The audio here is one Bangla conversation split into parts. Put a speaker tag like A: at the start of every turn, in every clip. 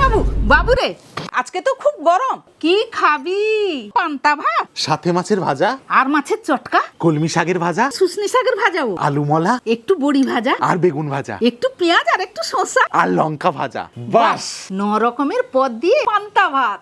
A: বাবু বাবু রে, আজকে তো খুব গরম, কি খাবি? পান্তা ভাত,
B: সাথে মাছের ভাজা,
A: আর মাছের চটকা,
B: কলমি শাকের ভাজা,
A: শুশনি শাকের ভাজাও,
B: আলু মলা,
A: একটু বড়ি ভাজা,
B: আর বেগুন ভাজা,
A: একটু পেঁয়াজ আর একটু শসা,
B: আর লঙ্কা ভাজা। বাস,
A: 9 রকমের পদ দিয়ে পান্তা ভাত।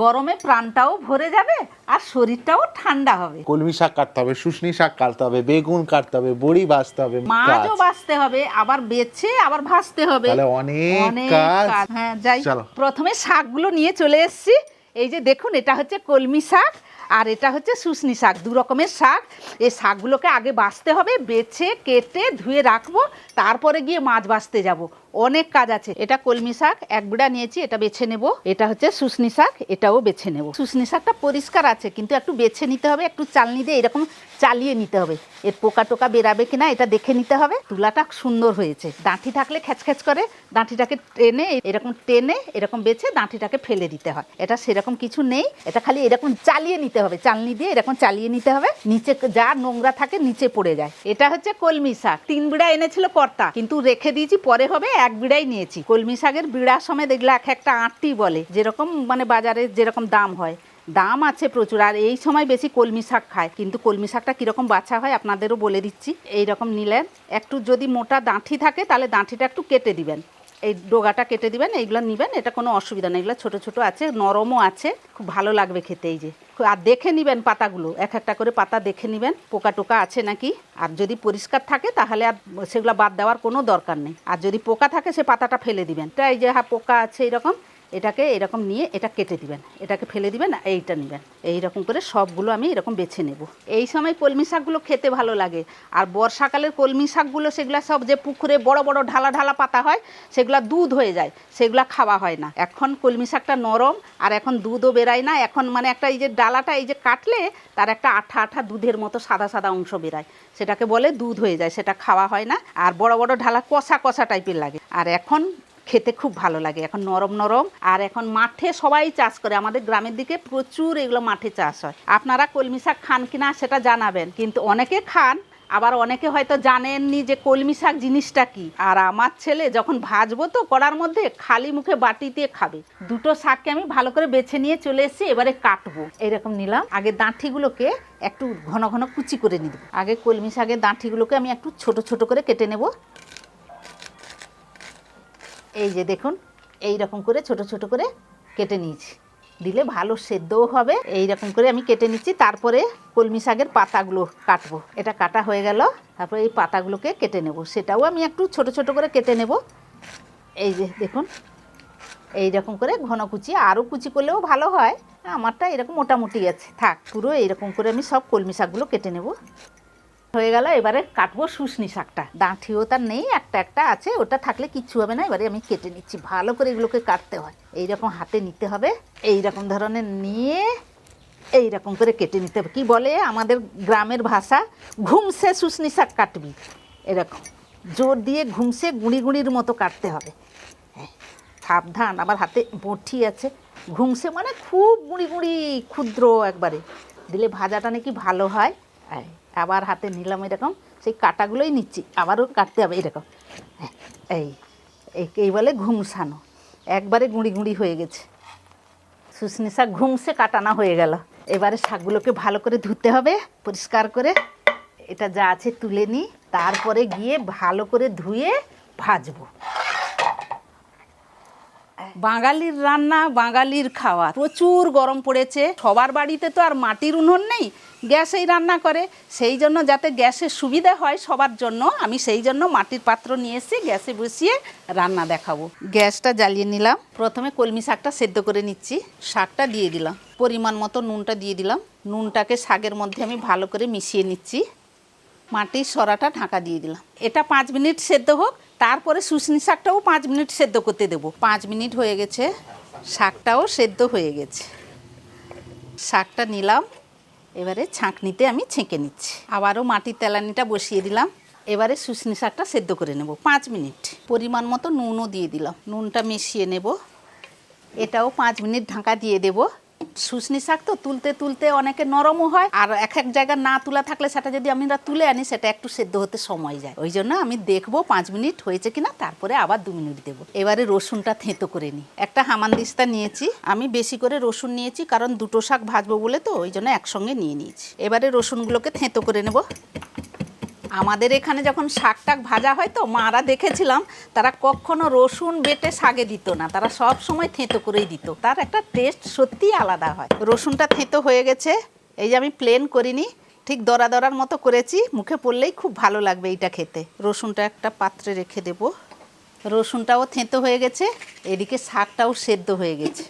A: গরমে প্রাণটাও ভরে যাবে আর শরীরটাও ঠান্ডা হবে।
B: কলমি শাক কাটতে হবে, শুশনি শাক কাটতে হবে, বেগুন কাটতে হবে, বড়ি ভাজতে হবে,
A: মাছও বাছতে হবে, আবার বেছে আবার ভাজতে হবে,
B: তাহলে অনেক কাজ।
A: হ্যাঁ যাই,
B: চলো।
A: প্রথমে শাকগুলো নিয়ে চলে এসেছি। এই যে দেখুন, এটা হচ্ছে কলমি শাক আর এটা হচ্ছে শুশনি শাক, 2 রকমের শাক। এই শাকগুলোকে আগে বাছতে হবে, বেছে কেটে ধুয়ে রাখবো, তারপরে গিয়ে মাছ বাছতে যাব। অনেক কাজ আছে। এটা কলমি শাক 1 বিড়া নিয়েছি, এটা বেছে নেব। এটা হচ্ছে শুশনি শাক, এটাও বেছে নেব। শুশনি শাকটা পরিষ্কার আছে, কিন্তু একটু বেছে নিতে হবে, একটু চালনি দিয়ে এরকম চালিয়ে নিতে হবে। এর পোকা টোকা বেরাবে কিনা এটা দেখে নিতে হবে। তুলাটা সুন্দর হয়েছে, ডাঁটি থাকলে খ্যাচখ্যাচ করে, ডাঁটিটাকে টেনে এরকম বেছে ডাঁটিটাকে ফেলে দিতে হয়। এটা সেরকম কিছু নেই, এটা খালি এরকম চালিয়ে নিতে হবে, চালনি দিয়ে এরকম চালিয়ে নিতে হবে, নিচে যা নোংরা থাকে নিচে পড়ে যায়। এটা হচ্ছে কলমি শাক, 3 বিড়া এনেছিল কর্তা, কিন্তু রেখে দিয়েছি, পরে হবে। 1 বিড়াই নিয়েছি। কলমি শাকের বিড়ার সময় দেখলে একটা আঁটি বলে, যেরকম মানে বাজারে যেরকম দাম হয়, দাম আছে প্রচুর। আর এই সময় বেশি কলমি শাক খায়, কিন্তু কলমি শাকটা কীরকম বাছা হয় আপনাদেরও বলে দিচ্ছি। এইরকম নিলেন, একটু যদি মোটা ডাঁঠি থাকে তাহলে ডাঁঠিটা একটু কেটে দিবেন, এই ডোগাটা কেটে দিবেন, এইগুলো নেবেন, এটা কোনো অসুবিধা নেই। এগুলো ছোটো ছোটো আছে, নরমও আছে, খুব ভালো লাগবে খেতে। এই যে, আর দেখে নেবেন পাতাগুলো, একটা করে পাতা দেখে নেবেন পোকা টোকা আছে নাকি। আর যদি পরিষ্কার থাকে তাহলে আর সেগুলো বাদ দেওয়ার কোনো দরকার নেই। আর যদি পোকা থাকে সে পাতাটা ফেলে দিবেন। এটা এই যে পোকা আছে এরকম, এটাকে এরকম নিয়ে এটা কেটে দিবেন, এটাকে ফেলে দিবেন, এইটা নেবেন। এইরকম করে সবগুলো আমি এরকম বেছে নেব। এই সময় কলমি শাকগুলো খেতে ভালো লাগে। আর বর্ষাকালের কলমি শাকগুলো, সেগুলো সব যে পুকুরে বড় বড় ঢালা ঢালা পাতা হয়, সেগুলো দুধ হয়ে যায়, সেগুলো খাওয়া হয় না। এখন কলমি শাকটা নরম, আর এখন দুধও বেরায় না। এখন মানে একটা এই যে ডালাটা এই যে কাটলে তার একটা আঠা আঠা দুধের মতো সাদা সাদা অংশ বেরায়, সেটাকে বলে দুধ হয়ে যায়, সেটা খাওয়া হয় না। আর বড় বড় ঢালা কষা কষা টাইপের লাগে। আর এখন খেতে খুব ভালো লাগে, এখন নরম নরম। আর এখন মাঠে সবাই চাষ করে, আমাদের গ্রামের দিকে প্রচুর এগুলো মাঠে চাষ হয়। আপনারা কলমি শাক খান কিনা সেটা জানাবেন, কিন্তু অনেকে খান, আবার অনেকে হয়তো জানেননি যে কলমি শাক জিনিসটা কি। আর আমার ছেলে যখন ভাজবো তো কড়ার মধ্যে, খালি মুখে বাটিতে খাবে। 2টো শাককে আমি ভালো করে বেছে নিয়ে চলে এসেছি, এবারে কাটবো। এইরকম নিলাম, আগে ডাঁঠিগুলোকে একটু ঘন ঘন কুচি করে নিব। আগে কলমি শাকের ডাঁঠিগুলোকে আমি একটু ছোট ছোট করে কেটে নেব। এই যে দেখুন, এই রকম করে ছোট ছোট করে কেটে নিয়েছি, দিলে ভালো সেদ্ধও হবে। এই রকম করে আমি কেটে নিচ্ছি। তারপরে কলমি শাকের পাতাগুলো কাটবো। এটা কাটা হয়ে গেল, তারপরে এই পাতাগুলোকে কেটে নেব, সেটাও আমি একটু ছোট ছোট করে কেটে নেব। এই যে দেখুন, এই রকম করে ঘন কুচি, আরও কুচি করলেও ভালো হয়, আমারটা এরকম মোটামুটি আছে, থাক। পুরো এইরকম করে আমি সব কলমি শাকগুলো কেটে নেব। হয়ে গেল, এবারে কাটবো শুশনি শাকটা। ডাঁঠিও তার নেই, একটা আছে, ওটা থাকলে কিচ্ছু হবে না। এবারে আমি কেটে নিচ্ছি, ভালো করে এগুলোকে কাটতে হয়, এইরকম হাতে নিতে হবে, এইরকম ধরনের নিয়ে এইরকম করে কেটে নিতে হবে। কী বলে আমাদের গ্রামের ভাষা, ঘুমসে শুশনি শাক কাটবি, এরকম জোর দিয়ে ঘুমসে গুঁড়ি গুঁড়ির মতো কাটতে হবে। হ্যাঁ, সাবধান, আবার হাতে বঁটি আছে। ঘুমসে মানে খুব গুঁড়ি গুঁড়ি, ক্ষুদ্র একবারে, দিলে ভাজাটা নাকি ভালো হয়। আবার হাতে নিলাম এরকম, সেই কাটাগুলোই নিচ্ছি, আবারও কাটতে হবে এরকম। এই বলে ঘুমসানো, একবারে গুঁড়ি গুঁড়ি হয়ে গেছে। শুশনি শাক ঘুমসে কাটানো হয়ে গেল। এবারে শাকগুলোকে ভালো করে ধুতে হবে পরিষ্কার করে, এটা যা আছে তুলে নিই, তারপরে গিয়ে ভালো করে ধুয়ে ভাজবো। বাঙালির রান্না, বাঙালির খাওয়া। প্রচুর গরম পড়েছে, সবার বাড়িতে তো আর মাটির উনুন নেই, গ্যাসেই রান্না করে। সেই জন্য যাতে গ্যাসের সুবিধা হয় সবার জন্য, আমি সেই জন্য মাটির পাত্র নিয়ে এসেছি, গ্যাসে বসিয়ে রান্না দেখাবো। গ্যাসটা জ্বালিয়ে নিলাম, প্রথমে কলমি শাকটা সেদ্ধ করে নিচ্ছি। শাকটা দিয়ে দিলাম, পরিমাণ মতো নুনটা দিয়ে দিলাম। নুনটাকে শাকের মধ্যে আমি ভালো করে মিশিয়ে নিচ্ছি। মাটির সরাটা ঢাকা দিয়ে দিলাম। এটা 5 মিনিট সেদ্ধ হোক, তারপরে শুশনি শাকটাও 5 মিনিট সেদ্ধ করতে দেবো। 5 মিনিট হয়ে গেছে, শাকটাও সেদ্ধ হয়ে গেছে। শাকটা নিলাম, এবারে ছাঁকনিতে আমি ছেঁকে নিচ্ছি। আবারও মাটির তেলানিটা বসিয়ে দিলাম। এবারে শুশনি শাকটা সেদ্ধ করে নেব 5 মিনিট। পরিমাণ মতো নুনও দিয়ে দিলাম, নুনটা মিশিয়ে নেব। এটাও 5 মিনিট ঢাকা দিয়ে দেব। শুশনি শাক তো তুলতে তুলতে অনেকে নরমও হয়, আর এক এক জায়গা না তুলা থাকলে সেটা যদি আমরা তুলে আনি সেটা একটু সেদ্ধ হতে সময় যায়। ওই জন্য আমি দেখবো 5 মিনিট হয়েছে কিনা, তারপরে আবার 2 মিনিট দেবো। এবারে রসুনটা থেঁতো করে নিই। একটা হামানদিস্তা নিয়েছি, আমি বেশি করে রসুন নিয়েছি কারণ দুটো শাক ভাজবো বলে, তো ওই জন্য একসঙ্গে নিয়ে নিয়েছি। এবারে রসুনগুলোকে থেঁতো করে নেব। আমাদের এখানে যখন শাক টাক ভাজা হয় তো মারা দেখেছিলাম তারা কখনো রসুন বেটে শাকে দিত না, তারা সব সময় থেঁতো করেই দিত, তার একটা টেস্ট সত্যিই আলাদা হয়। রসুনটা থেঁতো হয়ে গেছে, এই যে আমি প্লেন করিনি, ঠিক দরা দরার মতো করেছি, মুখে পড়লেই খুব ভালো লাগবে এইটা খেতে। রসুনটা একটা পাত্রে রেখে দেব। রসুনটাও থেঁতো হয়ে গেছে, এদিকে শাকটাও সেদ্ধ হয়ে গেছে।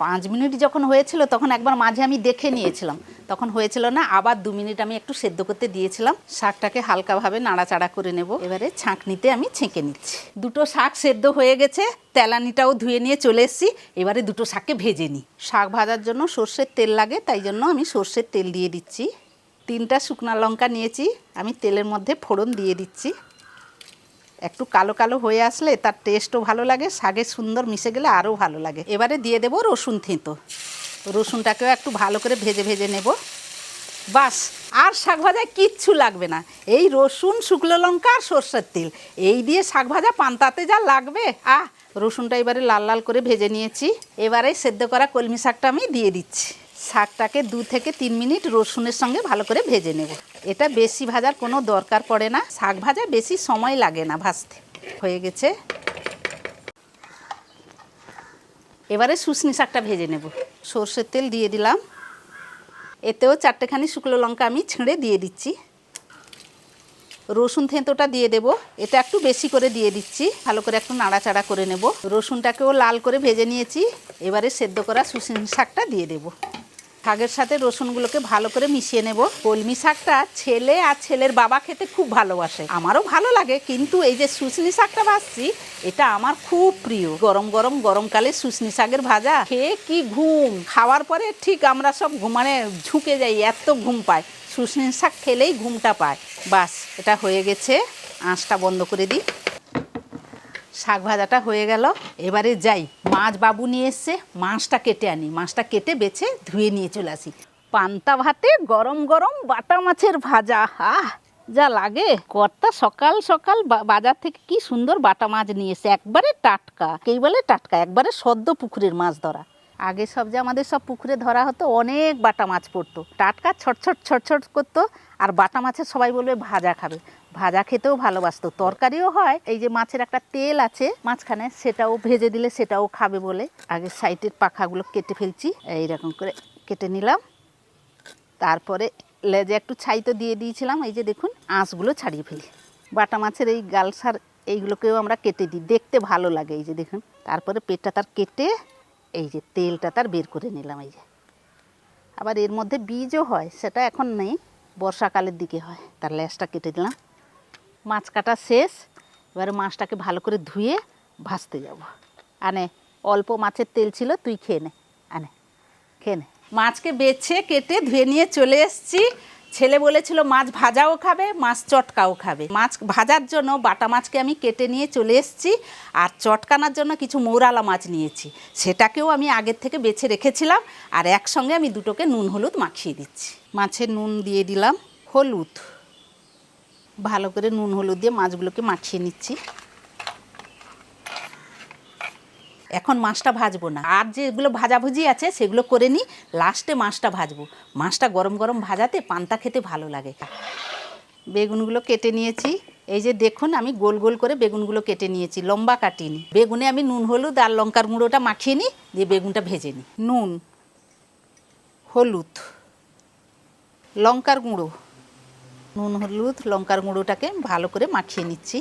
A: 5 মিনিট যখন হয়েছিল তখন একবার মাঝে আমি দেখে নিয়েছিলাম, তখন হয়েছিল না, আবার 2 মিনিট আমি একটু সেদ্ধ করতে দিয়েছিলাম। শাকটাকে হালকাভাবে নাড়াচাড়া করে নেব। এবারে ছাঁকনিতে আমি ছেঁকে নিচ্ছি। দুটো শাক সেদ্ধ হয়ে গেছে, তেলানিটাও ধুয়ে নিয়ে চলে এসেছি। এবারে দুটো শাককে ভেজে নিই। শাক ভাজার জন্য সর্ষের তেল লাগে, তাই জন্য আমি সর্ষের তেল দিয়ে দিচ্ছি। 3টা শুকনো লঙ্কা নিয়েছি, আমি তেলের মধ্যে ফোড়ন দিয়ে দিচ্ছি। একটু কালো কালো হয়ে আসলে তার টেস্টও ভালো লাগে, শাকে সুন্দর মিশে গেলে আরও ভালো লাগে। এবারে দিয়ে দেব রসুন থেঁতো। রসুনটাকেও একটু ভালো করে ভেজে ভেজে নেব। বাস, আর শাক ভাজায় কিচ্ছু লাগবে না, এই রসুন, শুকনো লঙ্কা আর সর্ষের তেল, এই দিয়ে শাক ভাজা পান্তাতে যা লাগবে। রসুনটা এবারে লাল লাল করে ভেজে নিয়েছি। এবারে সেদ্ধ করা কলমি শাকটা আমি দিয়ে দিচ্ছি। শাকটাকে 2 থেকে 3 মিনিট রসুনের সঙ্গে ভালো করে ভেজে নেব। এটা বেশি ভাজার কোনো দরকার পড়ে না, শাক ভাজা বেশি সময় লাগে না ভাজতে। হয়ে গেছে, এবারে শুশনি শাকটা ভেজে নেব। সর্ষের তেল দিয়ে দিলাম, এতেও 4টেখানি শুকনো লঙ্কা আমি ছিঁড়ে দিয়ে দিচ্ছি। রসুন থেঁতোটা দিয়ে দেব, এটা একটু বেশি করে দিয়ে দিচ্ছি। ভালো করে একটু নাড়াচাড়া করে নেব। রসুনটাকেও লাল করে ভেজে নিয়েছি, এবারে সেদ্ধ করা শুশনি শাকটা দিয়ে দেব। শাকের সাথে রসুনগুলোকে ভালো করে মিশিয়ে নেব। কলমি শাকটা ছেলে আর ছেলের বাবা খেতে খুব ভালোবাসে, আমারও ভালো লাগে, কিন্তু এই যে শুশনি শাকটা ভাজছি এটা আমার খুব প্রিয়। গরম গরম গরমকালে শুশনি শাকের ভাজা খেয়ে কি ঘুম, খাওয়ার পরে ঠিক আমরা সব মানে ঝুঁকে যাই, এত ঘুম পায়। শুশনি শাক খেলেই ঘুমটা পায়। বাস, এটা হয়ে গেছে, আঁচটা বন্ধ করে দিই। শাক ভাজাটা হয়ে গেল, এবারে যাই, মাছ বাবু নিয়ে এসছে, মাছটা কেটে আনি। মাছটা কেটে বেছে ধুয়ে নিয়ে চলে আসি। পান্তা ভাতে গরম গরম বাটা মাছের ভাজা, যা লাগে। কর্তা সকাল সকাল বাজার থেকে কি সুন্দর বাটা মাছ নিয়ে এসে, একবারে টাটকা, কেই বলে টাটকা, একবারে সদ্য পুকুরের মাছ ধরা। আগে সব যে আমাদের সব পুকুরে ধরা হতো, অনেক বাটা মাছ পড়তো, টাটকা ছটছট ছটছট করতো। আর বাটা মাছের সবাই বলবে ভাজা খাবে, ভাজা খেতেও ভালোবাসতো, তরকারিও হয়। এই যে মাছের একটা তেল আছে মাঝখানে, সেটাও ভেজে দিলে সেটাও খাবে বলে। আগে সাইডের পাখাগুলো কেটে ফেলছি, এইরকম করে কেটে নিলাম। তারপরে লেজে একটু ছাই তো দিয়ে দিয়েছিলাম, এই যে দেখুন আঁশগুলো ছাড়িয়ে ফেলি। বাটা মাছের এই গালসার এইগুলোকেও আমরা কেটে দিই, দেখতে ভালো লাগে। এই যে দেখুন, তারপরে পেটটা তার কেটে এই যে তেলটা তার বের করে নিলাম। এই যে আবার এর মধ্যে বীজও হয়, সেটা এখন নেই, বর্ষাকালের দিকে হয়। তার লেজটা কেটে দিলাম। মাছ কাটা শেষ, এবারে মাছটাকে ভালো করে ধুয়ে ভাজতে যাব। আনে, অল্প মাছের তেল ছিল, তুই খেয়ে নে, আনে খেয়ে নে। মাছকে বেছে কেটে ধুয়ে নিয়ে চলে এসেছি। ছেলে বলেছিল মাছ ভাজাও খাবে, মাছ চটকাও খাবে। মাছ ভাজার জন্য বাটা মাছকে আমি কেটে নিয়ে চলে এসেছি, আর চটকানোর জন্য কিছু মৌরালা মাছ নিয়েছি, সেটাকেও আমি আগের থেকে বেছে রেখেছিলাম। আর একসঙ্গে আমি দুটোকে নুন হলুদ মাখিয়ে দিচ্ছি। মাছে নুন দিয়ে দিলাম, হলুদ, ভালো করে নুন হলুদ দিয়ে মাছগুলোকে মাখিয়ে নিচ্ছি। এখন মাছটা ভাজবো না, আর যেগুলো ভাজাভুজি আছে সেগুলো করে নিই, লাস্টে মাছটা ভাজবো। মাছটা গরম গরম ভাজাতে পান্তা খেতে ভালো লাগে। বেগুনগুলো কেটে নিয়েছি, এই যে দেখুন আমি গোল গোল করে বেগুনগুলো কেটে নিয়েছি, লম্বা কাটিনি। বেগুনে আমি নুন হলুদ আর লঙ্কার গুঁড়োটা মাখিয়ে নিই, দিয়ে বেগুনটা ভেজে নিই। নুন, হলুদ, লঙ্কার গুঁড়ো, নুন হলুদ লঙ্কার গুঁড়োটাকে ভালো করে মাখিয়ে নিচ্ছি।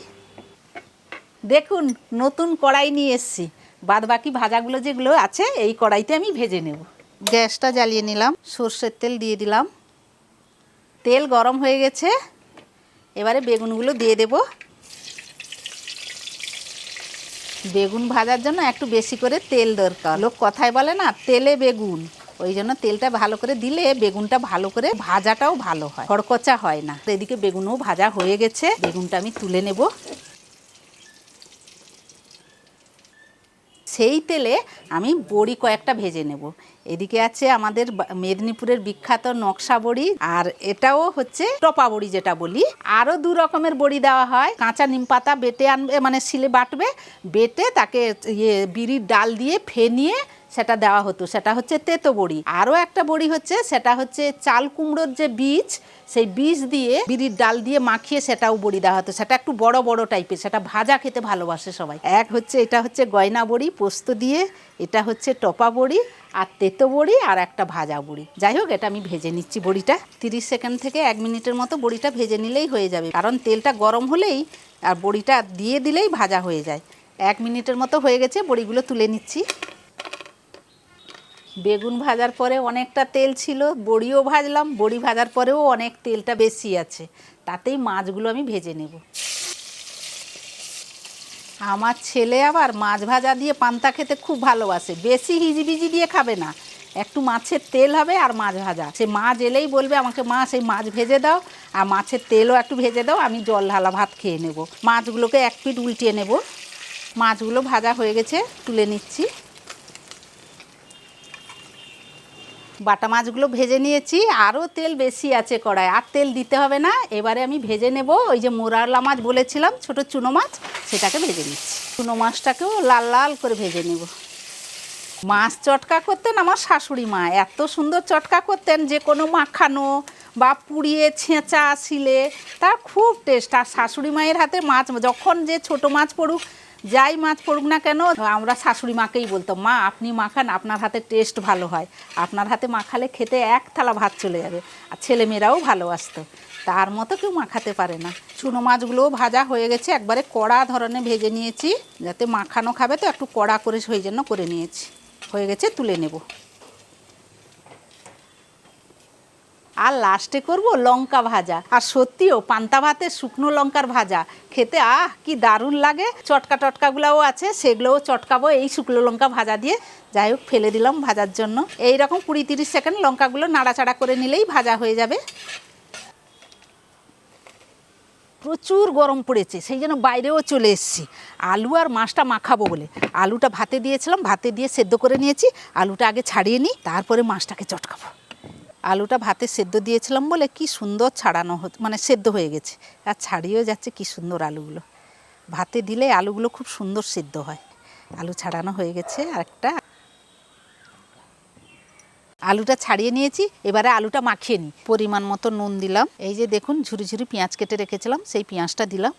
A: দেখুন নতুন কড়াই নিয়ে এসেছি, বাদ বাকি ভাজাগুলো যেগুলো আছে এই কড়াইতে আমি ভেজে নেব। গ্যাসটা জ্বালিয়ে নিলাম, সর্ষের তেল দিয়ে দিলাম। তেল গরম হয়ে গেছে, এবারে বেগুনগুলো দিয়ে দেব। বেগুন ভাজার জন্য একটু বেশি করে তেল দরকার, লোক কথায় বলে না তেলে বেগুন, ওই জন্য তেলটা ভালো করে দিলে বেগুনটা ভালো করে ভাজাটাও ভালো হয়, খড়কচা হয় না। এদিকে বেগুনও ভাজা হয়ে গেছে, বেগুনটা আমি তুলে নেব। সেই তেলে আমি বড়ি কয়েকটা ভেজে নেব। এদিকে আছে আমাদের মেদিনীপুরের বিখ্যাত নকশা বড়ি, আর এটাও হচ্ছে টপা বড়ি যেটা বলি। আরও 2 রকমের বড়ি দেওয়া হয়। কাঁচা নিম পাতা বেটে আনবে, মানে শিলে বাটবে, বেটে তাকে বিড়ির ডাল দিয়ে ফেনিয়ে সেটা দেওয়া হতো, সেটা হচ্ছে তেতো বড়ি। আরও একটা বড়ি হচ্ছে, সেটা হচ্ছে চাল কুমড়োর যে বীজ, সেই বীজ দিয়ে বিড়ির ডাল দিয়ে মাখিয়ে সেটাও বড়ি দেওয়া হতো। সেটা একটু বড় বড় টাইপের, সেটা ভাজা খেতে ভালোবাসে সবাই। এটা হচ্ছে গয়না বড়ি পোস্ত দিয়ে, এটা হচ্ছে টপা বড়ি, আর তেতো বড়ি, আর একটা ভাজা বড়ি। যাই হোক, এটা আমি ভেজে নিচ্ছি বড়িটা। 30 সেকেন্ড থেকে 1 মিনিটের মতো বড়িটা ভেজে নিলেই হয়ে যাবে, কারণ তেলটা গরম হলেই আর বড়িটা দিয়ে দিলেই ভাজা হয়ে যায়। 1 মিনিটের মতো হয়ে গেছে, বড়িগুলো তুলে নিচ্ছি। বেগুন ভাজার পরে অনেকটা তেল ছিল, বড়িও ভাজলাম, বড়ি ভাজার পরেও অনেক তেলটা বেশি আছে, তাতেই মাছগুলো আমি ভেজে নেব। আমার ছেলে আবার মাছ ভাজা দিয়ে পান্তা খেতে খুব ভালোবাসে, বেশি হিজিবিজি দিয়ে খাবে না, একটু মাছের তেল হবে আর মাছ ভাজা। সে মাছ এলেই বলবে আমাকে, মা সেই মাছ ভেজে দাও আর মাছের তেলও একটু ভেজে দাও, আমি জল ঢালা ভাত খেয়ে নেব। মাছগুলোকে এক পিঠ উল্টিয়ে নেব। মাছগুলো ভাজা হয়ে গেছে, তুলে নিচ্ছি। বাটা মাছগুলো ভেজে নিয়েছি, আরও তেল বেশি আছে কড়ায়, আর তেল দিতে হবে না। এবারে আমি ভেজে নেব ওই যে মোরালা মাছ বলেছিলাম, ছোট চুনো মাছ, সেটাকে ভেজে নিচ্ছি। চুনো মাছটাকেও লাল লাল করে ভেজে নেব। মাছ চটকা করতেন আমার শাশুড়ি মা, এত সুন্দর চটকা করতেন, যে কোনো মাখানো বা পুড়িয়ে ছেঁচা শিলে, তার খুব টেস্ট। আর শাশুড়ি মায়ের হাতে মাছ, যখন যে ছোট মাছ পড়ুক, যাই মাছ পড়ুক না কেন, আমরা শাশুড়ি মাকেই বলতাম, মা আপনি মাখান, আপনার হাতে টেস্ট ভালো হয়, আপনার হাতে মাখালে খেতে 1 থালা ভাত চলে যাবে। আর ছেলেমেয়েরাও ভালোবাসতো, তার মতো কেউ মাখাতে পারে না। চুনো মাছগুলোও ভাজা হয়ে গেছে, একবারে কড়া ধরনের ভেজে নিয়েছি, যাতে মাখানো খাবে তো একটু কড়া করে সেই জন্য করে নিয়েছি। হয়ে গেছে, তুলে নেব। আর লাস্টে করব লঙ্কা ভাজা। আর সত্যিও পান্তা ভাতের শুকনো লঙ্কার ভাজা খেতে কি দারুণ লাগে। চটকা টটকাগুলোও আছে, সেগুলোও চটকাবো এই শুকনো লঙ্কা ভাজা দিয়ে। যাই হোক, ফেলে দিলাম ভাজার জন্য। এই রকম 20-30 সেকেন্ড লঙ্কাগুলো নাড়াচাড়া করে নিলেই ভাজা হয়ে যাবে। প্রচুর গরম পড়েছে, সেই জন্য বাইরেও চলে এসেছি আলু আর মাছটা মাখাবো বলে। আলুটা ভাতে দিয়েছিলাম, ভাতে দিয়ে সেদ্ধ করে নিয়েছি। আলুটা আগে ছাড়িয়ে নিই, তারপরে মাছটাকে চটকাবো। আলুটা ভাতে সেদ্ধ দিয়েছিলাম বলে কি সুন্দর ছাড়ানো মানে সেদ্ধ হয়ে গেছে, আর ছাড়িয়েও যাচ্ছে কি সুন্দর আলুগুলো। ভাতে দিলে আলুগুলো খুব সুন্দর সেদ্ধ হয়। আলু ছাড়ানো হয়ে গেছে। আরেকটা আলুটা ছাড়িয়ে নিয়েছি, এবারে আলুটা মাখিয়ে নিই। পরিমাণ মতো নুন দিলাম। এই যে দেখুন, ঝুরি ঝুরি পেঁয়াজ কেটে রেখেছিলাম, সেই পেঁয়াজটা দিলাম।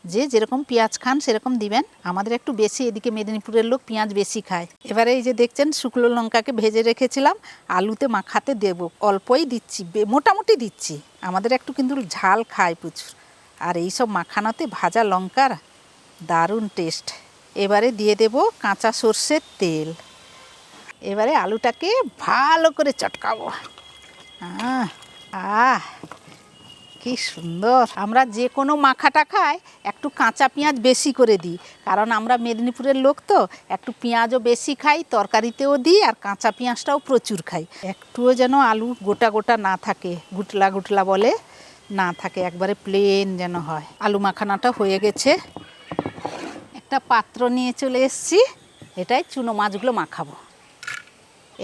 A: যে যেরকম পেঁয়াজ খান সেরকম দিবেন, আমাদের একটু বেশি, এদিকে মেদিনীপুরের লোক পেঁয়াজ বেশি খায়। এবারে এই যে দেখছেন, শুকনো লঙ্কাকে ভেজে রেখেছিলাম, আলুতে মাখাতে দেব। অল্পই দিচ্ছি, মোটামুটি দিচ্ছি, আমাদের একটু কিন্তু ঝাল খায় প্রচুর। আর এইসব মাখানোতে ভাজা লঙ্কার দারুণ টেস্ট। এবারে দিয়ে দেব কাঁচা সর্ষের তেল। এবারে আলুটাকে ভালো করে চটকাবো। কি সুন্দর। আমরা যে কোনো মাখাটা খাই একটু কাঁচা পেঁয়াজ বেশি করে দিই, কারণ আমরা মেদিনীপুরের লোক তো একটু পেঁয়াজও বেশি খাই, তরকারিতেও দিই, আর কাঁচা পেঁয়াজটাও প্রচুর খাই। একটুও যেন আলু গোটা গোটা না থাকে, গুটলা গুটলা বলে না থাকে, একবারে প্লেন যেন হয়। আলু মাখানাটা হয়ে গেছে, একটা পাত্র নিয়ে চলে এসেছি। এটাই চুনো মাছগুলো মাখাবো।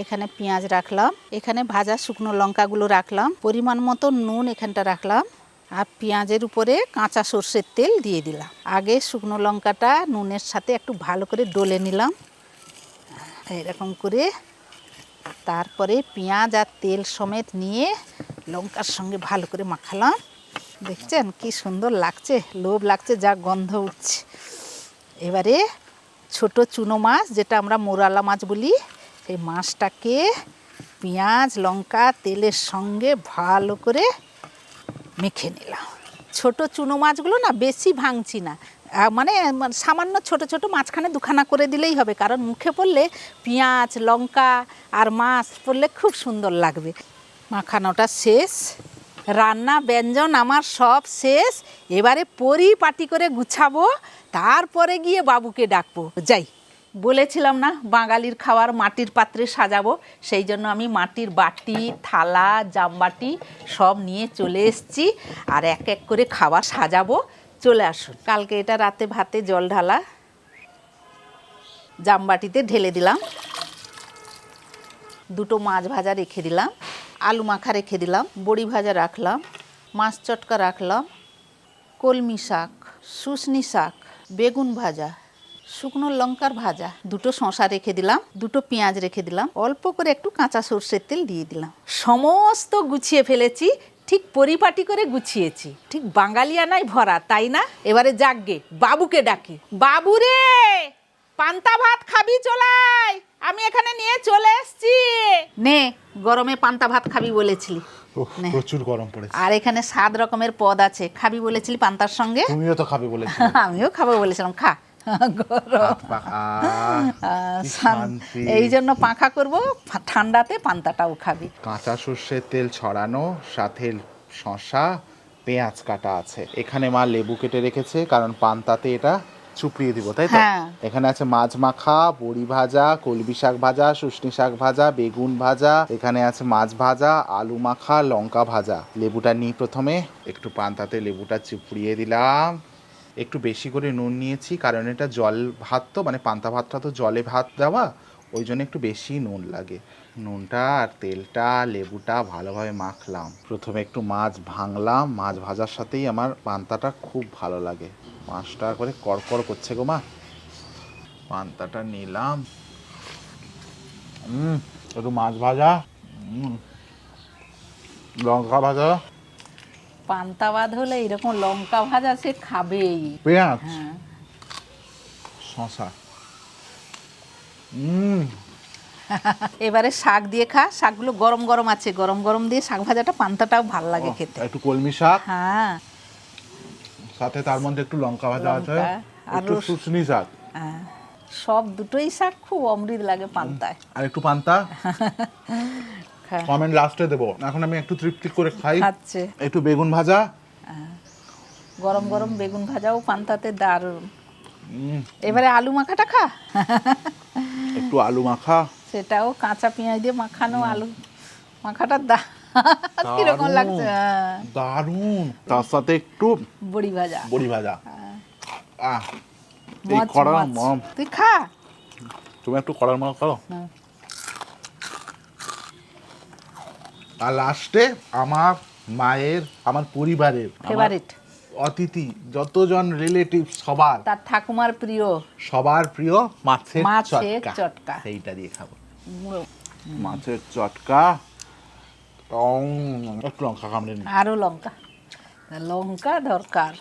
A: এখানে পেঁয়াজ রাখলাম, এখানে ভাজা শুকনো লঙ্কাগুলো রাখলাম, পরিমাণ মতো নুন এখানটা রাখলাম, আর পেঁয়াজের উপরে কাঁচা সর্ষের তেল দিয়ে দিলাম। আগে শুকনো লঙ্কাটা নুনের সাথে একটু ভালো করে ডলে নিলাম এরকম করে, তারপরে পেঁয়াজ আর তেল সমেত নিয়ে লঙ্কার সঙ্গে ভালো করে মাখালাম। দেখছেন কি সুন্দর লাগছে, লোভ লাগছে, যা গন্ধ উঠছে। এবারে ছোট চুনো মাছ, যেটা আমরা মোরালা মাছ বলি, এই মাছটাকে পেঁয়াজ লঙ্কা তেলের সঙ্গে ভালো করে মেখে নিলাম। ছোট চুনো মাছগুলো না বেশি ভাঙছি না, মানে সামান্য ছোট ছোট মাঝখানে 2খানা করে দিলেই হবে, কারণ মুখে পড়লে পেঁয়াজ লঙ্কা আর মাছ পড়লে খুব সুন্দর লাগবে। মাখানোটা শেষ, রান্না ব্যঞ্জন আমার সব শেষ। এবারে পরিপাটি করে গুছাবো, তারপরে গিয়ে বাবুকে ডাকবো। যাই, বলেছিলাম না বাঙালির খাবার মাটির পাত্রে সাজাবো, সেই জন্য আমি মাটির বাটি থালা জামবাটি সব নিয়ে চলে এসেছি, আর এক এক করে খাবার সাজাবো। চলে আসুন। কালকে এটা রাতে ভাতে জল ঢালা, জামবাটিতে ঢেলে দিলাম। দুটো মাছ ভাজা রেখে দিলাম, আলু মাখা রেখে দিলাম, বড়ি ভাজা রাখলাম, মাছ চটকা রাখলাম, কলমি শাক, শুশনি শাক, বেগুন ভাজা, শুকনো লঙ্কার ভাজা, দুটো শসা রেখে দিলাম, দুটো পেঁয়াজ রেখে দিলাম, অল্প করে একটু কাঁচা সর্ষের তেল দিয়ে দিলাম। সমস্ত গুছিয়ে ফেলেছি, ঠিক পরিপাটি করে গুছিয়েছি, ঠিক বাঙালিয়ানায় ভরা, তাই না? এবারে যাকগে বাবুকে ডাকি। বাবু রে, পান্তা ভাত খাবি? চলাই, আমি এখানে নিয়ে চলে এসছি। নে, গরমে পান্তা ভাত খাবি বলেছিলি। নে।
B: প্রচুর গরম পড়েছে।
A: আর এখানে 7 রকমের পদ আছে, খাবি বলেছিলি পান্তার সঙ্গে।
B: তুমিও তো খাবে বলেছিলে।
A: আমিও খাবো বলেছিলাম, খা। গরম, এই জন্য পাখা করব, ঠান্ডাতে পান্তাটাও খাবি।
B: কাঁচা সর্ষের তেল ছড়ানো, সাথে শসা, পেঁয়াজ কাটা আছে। এখানে মা লেবু কেটে রেখেছে, কারণ পান্তাতে এটা চুপড়িয়ে দিব, তাই তো? এখানে আছে মাছ মাখা, বড়ি ভাজা, কলমি শাক ভাজা, শুশনি শাক ভাজা, বেগুন ভাজা, এখানে আছে মাছ ভাজা, আলু মাখা, লঙ্কা ভাজা। লেবুটা নিই প্রথমে, একটু পান্তাতে লেবুটা চিপড়িয়ে দিলাম। একটু বেশি করে নুন নিয়েছি, কারণ এটা জল ভাত তো, মানে পান্তা ভাতটা তো জলে ভাত দেওয়া, ওই জন্য একটু বেশি নুন লাগে। নুনটা আর তেলটা, লেবুটা ভালোভাবে মাখলাম। প্রথমে একটু মাছ ভাঙলাম, মাছ ভাজার সাথেই আমার পান্তাটা খুব ভালো লাগে। মাছটা করে কড়কড় করছে গো মা। পান্তাটা নিলাম, একটু মাছ ভাজা, লঙ্কা ভাজা।
A: পান্তা ভাত হলে এরকম লঙ্কা ভাজা সে খাবেই।
B: পেঁয়াজ, শসা।
A: এবারে শাক দিয়ে খা, শাকগুলো গরম গরম আছে, গরম গরম দিয়ে শাক ভাজাটা, পান্তাটাও ভালো লাগে খেতে।
B: একটু কলমি শাক,
A: হ্যাঁ,
B: সাথে তার মধ্যে একটু লঙ্কা ভাজা আছে,
A: আর
B: একটু শুশনি শাক।
A: সব দুটোই শাক খুব অমৃত লাগে পান্তায়।
B: আর একটু পান্তা কমেন্ট লাস্টে দেবো, এখন আমি একটু তৃপ্তি করে খাই।
A: খাচ্ছে
B: একটু বেগুন ভাজা,
A: গরম গরম বেগুন ভাজাও পান্তাতে দারুণ। এবারে আলু মাখাটা খা।
B: একটু আলু মাখা,
A: সেটাও কাঁচা পেঁয়াজ দিয়ে মাখানো আলু মাখাটা কিরকম লাগছে,
B: দারুণ। তার সাথে একটু
A: বড়ি ভাজা,
B: বড়ি ভাজা। এই
A: মচ,
B: কড়ার
A: মচ। তুই খা,
B: তুমি একটু কড়ার মাছ খাও। আর লাস্টে আমার মায়ের, আমার পরিবারের
A: ফেভারিট
B: অতিথি যতজন রিলেটিভ, সবার,
A: তার ঠাকুমার প্রিয়,
B: সবার প্রিয় মাছের
A: চটকা,
B: সেইটা দিয়ে খাবো। মাছের চটকা, একটু লঙ্কা কামড়ে নি,
A: আরো লঙ্কা, লঙ্কা দরকার।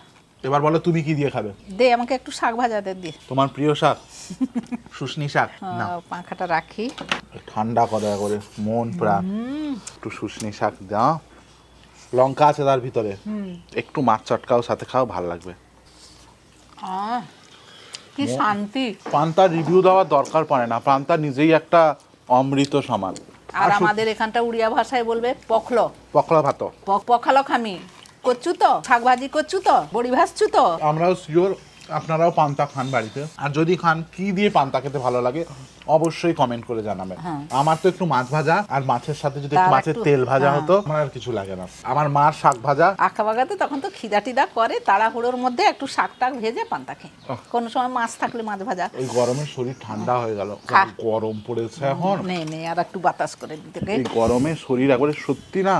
B: এবার বলো তুমি কি দিয়ে খাবে?
A: দে আমাকে একটু শাক ভাজাতে দে।
B: তোমার প্রিয় শাক শুশনি শাক? না,
A: পাখাটা রাখি,
B: ঠান্ডা করে মন প্রাণ। একটু শুশনি শাক দাও, লঙ্কা আছে তার ভিতরে, একটু মাছ চটকাও সাথে খাও, ভালো লাগবে।
A: কি শান্তি।
B: পান্তার রিভিউ দেওয়ার দরকার পড়ে না, পান্তা নিজেই একটা অমৃত সমান।
A: আর আমাদের এখানটা উড়িয়া ভাষায় বলবে পখল,
B: পখলা ভাত।
A: পখালো খামি করছু তো, শাক ভাজি করছু তো, বড়ি ভাজছু তো।
B: আমরাও শিওর আপনারাও পান্তা খান বাড়িতে, আর যদি খান কি দিয়ে পান্তা খেতে ভালো লাগে অবশ্যই কমেন্ট করে জানাবেন। আমার তো একটু মাছ ভাজা, আর মাছের সাথে যদি একটু মাছের তেল ভাজা হতো, আমার আর কিছু লাগে না। আমার মার শাক ভাজা,
A: আঁকা বাগাতে তখন তো খিদা টিদা করে, তাড়াহুড়োর মধ্যে একটু শাক টাক ভেজে পান্তা খেয়ে, কোনো সময় মাছ থাকলে মাছ ভাজা।
B: ওই গরমে শরীর ঠান্ডা হয়ে গেল, গরম পড়েছে এখন।
A: নে আর একটু বাতাস করে দিতে,
B: এই গরমে শরীর একবারে সত্যি না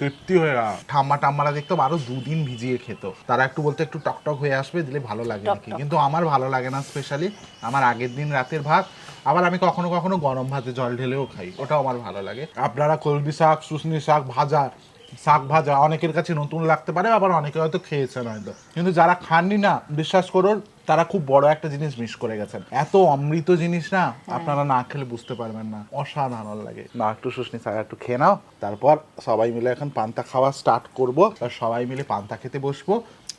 B: তৃপ্তি হয়ে গেল। ঠাম্মারা দেখতাম আরো 2 দিন ভিজিয়ে খেত, তারা একটু বলতে একটু টকটক হয়ে আসবে, দিলে ভালো লাগে নাকি, কিন্তু আমার ভালো লাগে না। স্পেশালি আমার আগের দিন রাতের ভাত, আবার আমি কখনো কখনো গরম ভাতে জল ঢেলেও খাই, ওটাও আমার ভালো লাগে। আপনারা কলমি শাক, শুশনি শাক ভাজা, শাক ভাজা অনেকের কাছে নতুন লাগতে পারে, আবার অনেকে হয়তো খেয়েছেন হয়তো, কিন্তু যারা খাননি না, বিশ্বাস করুন তারা খুব বড় একটা জিনিস মিস করে গেছেন। এত অমৃত জিনিস না, আপনারা না খেলে বুঝতে পারবেন না, অসাধারণ লাগে। না, একটু শুশনি শাক একটু খেয়ে নাও, তারপর সবাই মিলে এখন পান্তা খাওয়া স্টার্ট করবো, আর সবাই মিলে পান্তা খেতে বসবো।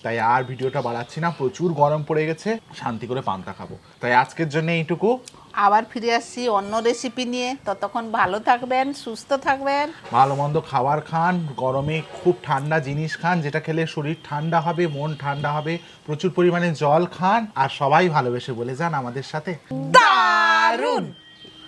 B: তাই আর ভিডিওটা বাড়াচ্ছি না, প্রচুর গরম পড়ে গেছে, শান্তি করে পান্তা খাবো। তাই আজকের জন্য এইটুকু,
A: আবার ফিরে আসছি অন্য রেসিপি নিয়ে। ততক্ষণ ভালো থাকবেন, সুস্থ থাকবেন,
B: ভালো মন্দ খাবার খান, গরমে খুব ঠান্ডা জিনিস খান, যেটা খেলে শরীর ঠান্ডা হবে, মন ঠান্ডা হবে। প্রচুর পরিমাণে জল খান, আর সবাই ভালোবেসে বলে যান আমাদের সাথে
A: দারুণ।